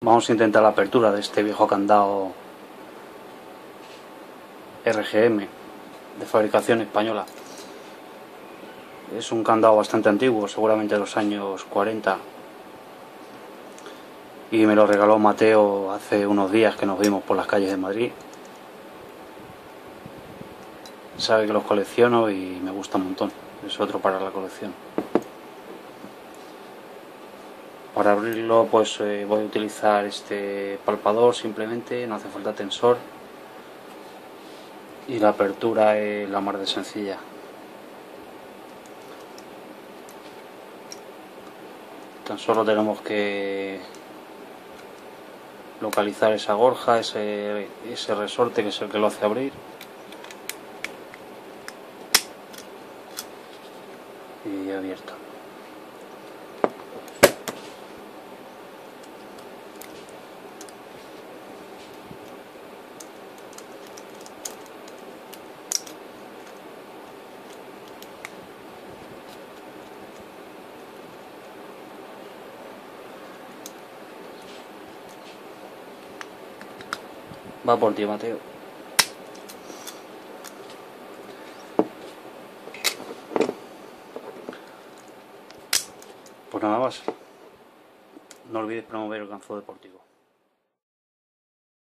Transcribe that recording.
Vamos a intentar la apertura de este viejo candado RGM de fabricación española. Es un candado bastante antiguo, seguramente de los años 40, y me lo regaló Mateo hace unos días que nos vimos por las calles de Madrid. Sabe que los colecciono y me gusta un montón. Es otro para la colección. Para abrirlo pues voy a utilizar este palpador simplemente, no hace falta tensor, y la apertura es la más de sencilla. Tan solo tenemos que localizar esa gorja, ese resorte que es el que lo hace abrir, y abierto. Va por ti, Mateo. Pues nada más. No olvides promover el Ganzo Deportivo.